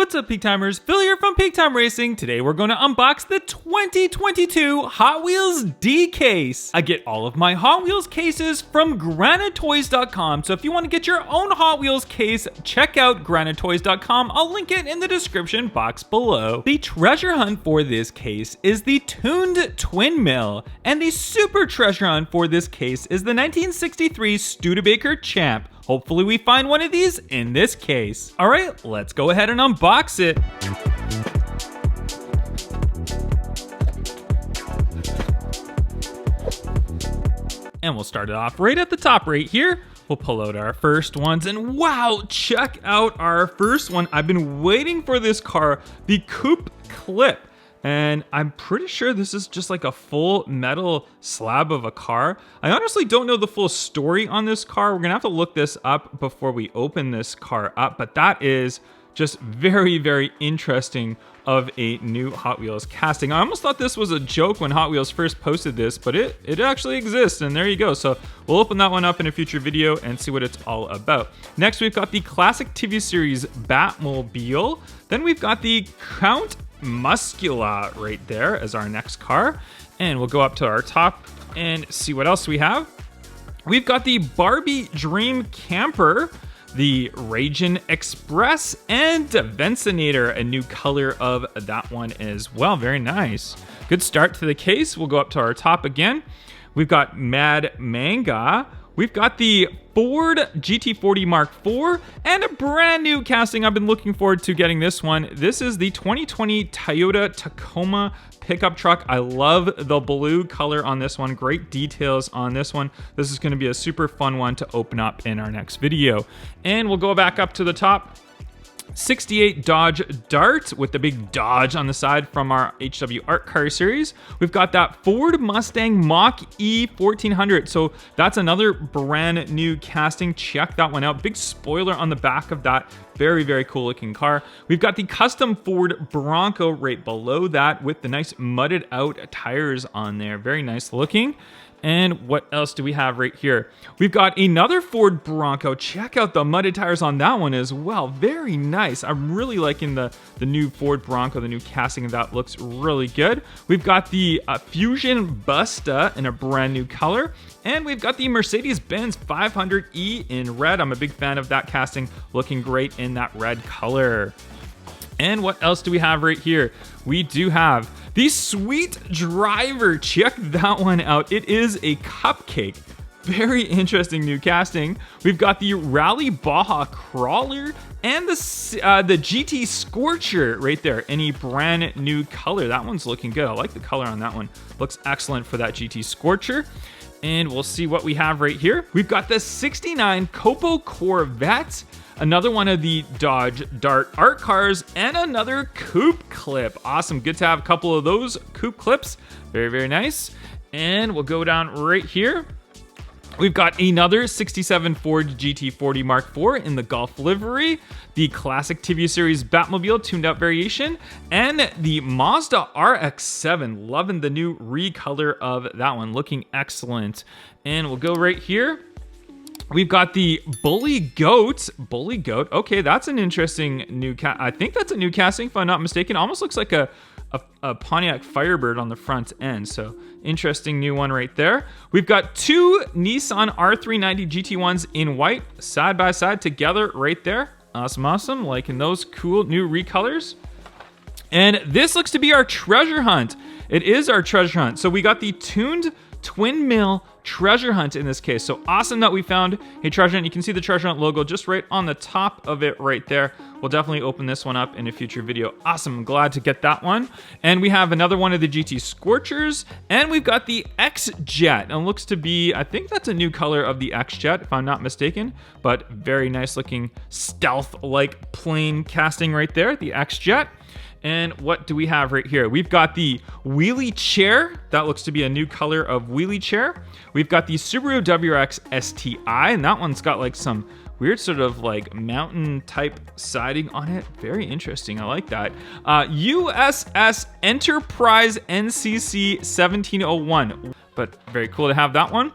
What's up, Peak Timers? Phil here from Peak Time Racing. Today we're going to unbox the 2022 Hot Wheels D case. I get all of my Hot Wheels cases from granittoys.com, so if you want to get your own Hot Wheels case, check out granittoys.com. I'll link it in the description box below. The treasure hunt for this case is the tuned twin mill, and the super treasure hunt for this case is the 1963 Studebaker Champ. Hopefully we find one of these in this case. All right, let's go ahead and unbox it. And we'll start it off right at the top right here. We'll pull out our first ones, and wow, check out our first one. I've been waiting for this car, the Coupe Clip. And I'm pretty sure this is just like a full metal slab of a car. I honestly don't know the full story on this car. We're gonna have to look this up before we open this car up, but that is just very, very interesting of a new Hot Wheels casting. I almost thought this was a joke when Hot Wheels first posted this, but it actually exists, and there you go. So we'll open that one up in a future video and see what it's all about. Next, we've got the classic TV series Batmobile. Then we've got the Count Muscula right there as our next car, and we'll go up to our top and see what else we have. We've got the Barbie Dream Camper, the Ragin Express, and Vencinator, a new color of that one as well. Very nice. Good start to the case. We'll go up to our top again. We've got Mad Manga. We've got the Ford GT40 Mark IV, and a brand new casting. I've been looking forward to getting this one. This is the 2020 Toyota Tacoma pickup truck. I love the blue color on this one. Great details on this one. This is going to be a super fun one to open up in our next video. And we'll go back up to the top. 68 Dodge Dart with the big Dodge on the side from our HW Art Car series. We've got that Ford Mustang Mach-E 1400. So that's another brand new casting. Check that one out. Big spoiler on the back of that. Very, very cool looking car. We've got the custom Ford Bronco right below that with the nice mudded out tires on there. Very nice looking. And what else do we have right here? We've got another Ford Bronco. Check out the mudded tires on that one as well. Very nice. I'm really liking the new Ford Bronco, the new casting of that looks really good. We've got the Fusion Busta in a brand new color. And we've got the Mercedes-Benz 500E in red. I'm a big fan of that casting, looking great in that red color. And what else do we have right here? We do have the Sweet Driver. Check that one out. It is a cupcake. Very interesting new casting. We've got the Rally Baja Crawler and the GT Scorcher right there in a brand new color. That one's looking good. I like the color on that one. Looks excellent for that GT Scorcher. And we'll see what we have right here. We've got the 69 Copo Corvette, another one of the Dodge Dart Art Cars, and another Coupe Clip. Awesome. Good to have a couple of those Coupe Clips. Very, very nice. And we'll go down right here. We've got another 67 Ford GT40 Mark IV in the Golf livery, the classic TV series Batmobile tuned out variation, and the Mazda RX-7. Loving the new recolor of that one, looking excellent. And we'll go right here. We've got the Bully Goat. Bully Goat. Okay, that's an interesting new I think that's a new casting, if I'm not mistaken. Almost looks like a Pontiac Firebird on the front end. So interesting new one right there. We've got two Nissan R390 GT1s in white, side by side together right there. Awesome, awesome. Liking those cool new recolors. And this looks to be our treasure hunt. It is our treasure hunt. So we got the tuned twin mill treasure hunt in this case. So awesome that we found a treasure hunt. You can see the treasure hunt logo just right on the top of it right there. We'll definitely open this one up in a future video. Awesome. I'm glad to get that one. And we have another one of the GT Scorchers, and we've got the X-Jet. And it looks to be, I think that's a new color of the X-Jet, if I'm not mistaken, but very nice looking stealth-like plane casting right there, the X-Jet. And what do we have right here? We've got the Wheelie Chair. That looks to be a new color of Wheelie Chair. We've got the Subaru WRX STI, and that one's got like some weird sort of like mountain type siding on it. Very interesting. I like that. USS Enterprise NCC 1701. But very cool to have that one.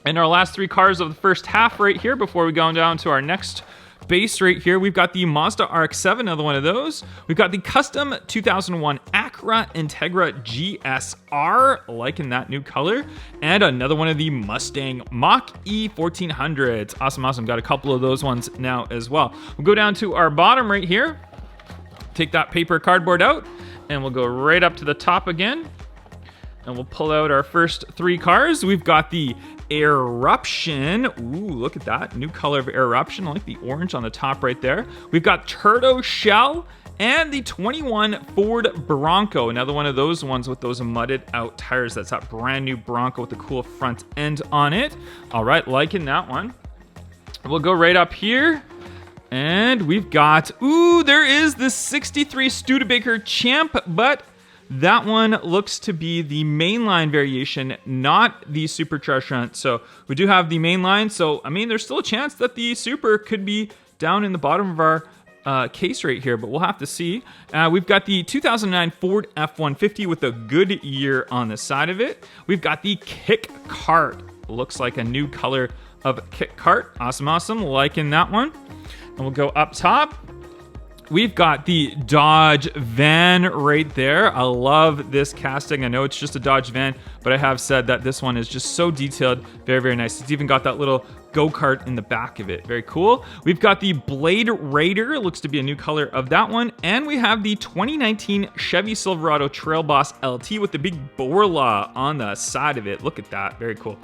And our last three cars of the first half right here before we go down to our next base right here. We've got the Mazda RX-7, another one of those. We've got the custom 2001 Acura Integra GSR, liking that new color. And another one of the Mustang Mach-E 1400s. Awesome, awesome. Got a couple of those ones now as well. We'll go down to our bottom right here. Take that paper cardboard out, and we'll go right up to the top again. And we'll pull out our first 3 cars. We've got the Eruption. Ooh, look at that. New color of Eruption. I like the orange on the top right there. We've got Turbo Shell and the 21 Ford Bronco. Another one of those ones with those mudded out tires. That's that brand new Bronco with the cool front end on it. All right, liking that one. We'll go right up here. And we've got, ooh, there is the 63 Studebaker Champ, but that one looks to be the mainline variation, not the supercharged shunt. So we do have the mainline. So, I mean, there's still a chance that the super could be down in the bottom of our case right here, but we'll have to see. We've got the 2009 Ford F-150 with a Goodyear on the side of it. We've got the Kick Kart. Looks like a new color of Kick Kart. Awesome, awesome. Liking that one. And we'll go up top. We've got the Dodge van right there. I love this casting. I know it's just a Dodge van, but I have said that this one is just so detailed. Very, very nice. It's even got that little go-kart in the back of it. Very cool. We've got the Blade Raider. It looks to be a new color of that one. And we have the 2019 Chevy Silverado Trail Boss LT with the big Borla on the side of it. Look at that. Very cool.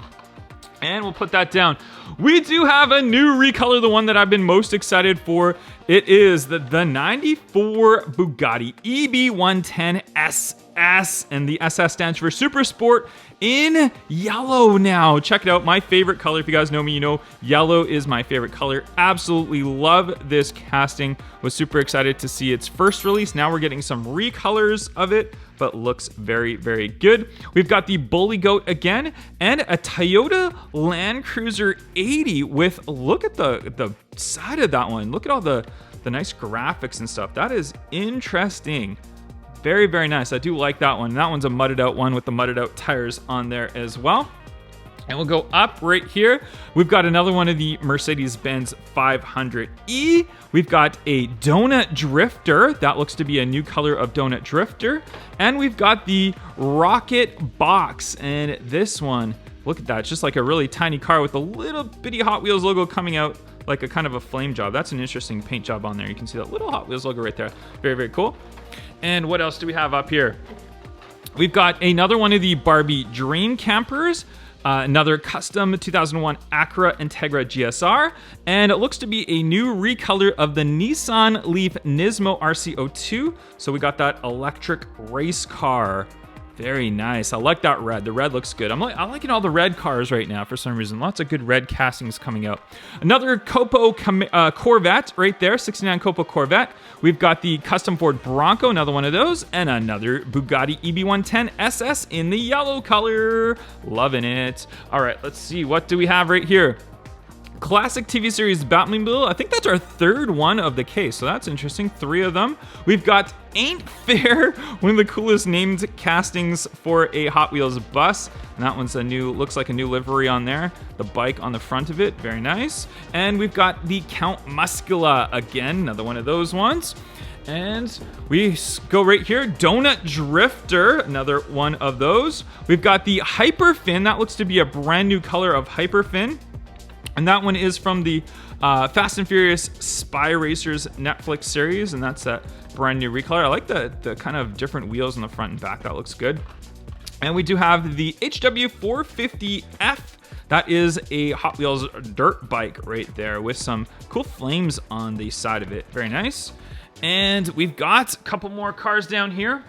And we'll put that down. We do have a new recolor, the one that I've been most excited for. It is the 94 Bugatti EB110 SS, and the SS stands for Super Sport in yellow now. Check it out, my favorite color. If you guys know me, you know yellow is my favorite color. Absolutely love this casting. Was super excited to see its first release. Now we're getting some recolors of it, but looks very, very good. We've got the Bully Goat again, and a Toyota Land Cruiser 80 with, look at the side of that one. Look at all the nice graphics and stuff. That is interesting. Very, very nice. I do like that one. That one's a mudded out one with the mudded out tires on there as well. And we'll go up right here. We've got another one of the Mercedes-Benz 500E. We've got a Donut Drifter. That looks to be a new color of Donut Drifter. And we've got the Rocket Box. And this one, look at that. It's just like a really tiny car with a little bitty Hot Wheels logo coming out like a kind of a flame job. That's an interesting paint job on there. You can see that little Hot Wheels logo right there. Very, very cool. And what else do we have up here? We've got another one of the Barbie Dream Campers. Another custom 2001 Acura Integra GSR, and it looks to be a new recolor of the Nissan Leaf Nismo RC02. So we got that electric race car. Very nice. I like that red. The red looks good. I'm liking all the red cars right now for some reason. Lots of good red castings coming out. Another Copo Corvette right there, 69 Copo Corvette. We've got the custom Ford Bronco, another one of those, and another Bugatti EB110 SS in the yellow color. Loving it. All right, let's see. What do we have right here? Classic TV series Batmobile. I think that's our third one of the case, so that's interesting. 3 of them. We've got Ain't Fair, one of the coolest named castings for a Hot Wheels bus. And that one's a new, looks like a new livery on there. The bike on the front of it, very nice. And we've got the Count Muscula again, another one of those ones. And we go right here, Donut Drifter, another one of those. We've got the Hyperfin. That looks to be a brand new color of Hyperfin. And that one is from the Fast and Furious Spy Racers Netflix series, and that's that brand new recolor. I like the kind of different wheels on the front and back. That looks good. And we do have the HW450F. That is a Hot Wheels dirt bike right there with some cool flames on the side of it. Very nice. And we've got a couple more cars down here.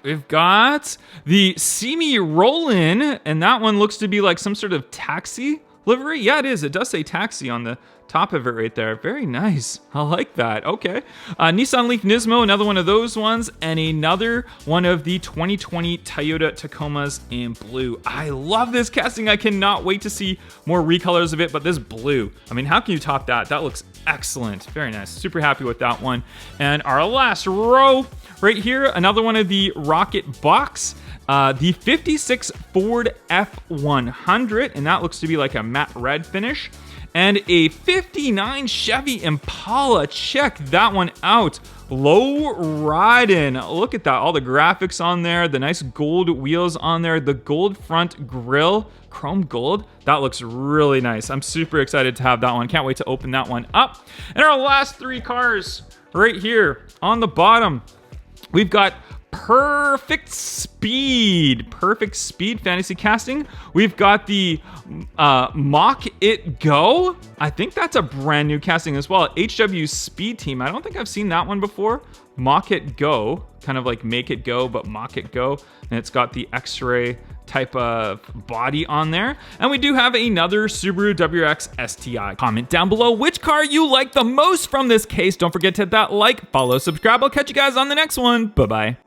We've got the See Me Rollin', and that one looks to be like some sort of taxi livery. Yeah, it is. It does say taxi on the top of it right there. Very nice. I like that. Okay. Nissan Leaf Nismo, another one of those ones, and another one of the 2020 Toyota Tacomas in blue. I love this casting. I cannot wait to see more recolors of it, but this blue, I mean, how can you top that? That looks excellent. Very nice. Super happy with that one. And our last row right here, another one of the Rocket Box. The 56 Ford F100, and that looks to be like a matte red finish. and a 59 Chevy Impala. Check that one out. Low riding. Look at that. All the graphics on there, the nice gold wheels on there, the gold front grille, chrome gold. That looks really nice. I'm super excited to have that one. Can't wait to open that one up. And our last three cars right here on the bottom, we've got Perfect Speed fantasy casting. We've got the Mock It Go. I think that's a brand new casting as well. HW Speed Team. I don't think I've seen that one before. Mock It Go, kind of like Make It Go, but Mock It Go. And it's got the X-ray type of body on there. And we do have another Subaru WRX STI. Comment down below which car you like the most from this case. Don't forget to hit that like, follow, subscribe. I'll catch you guys on the next one. Bye-bye.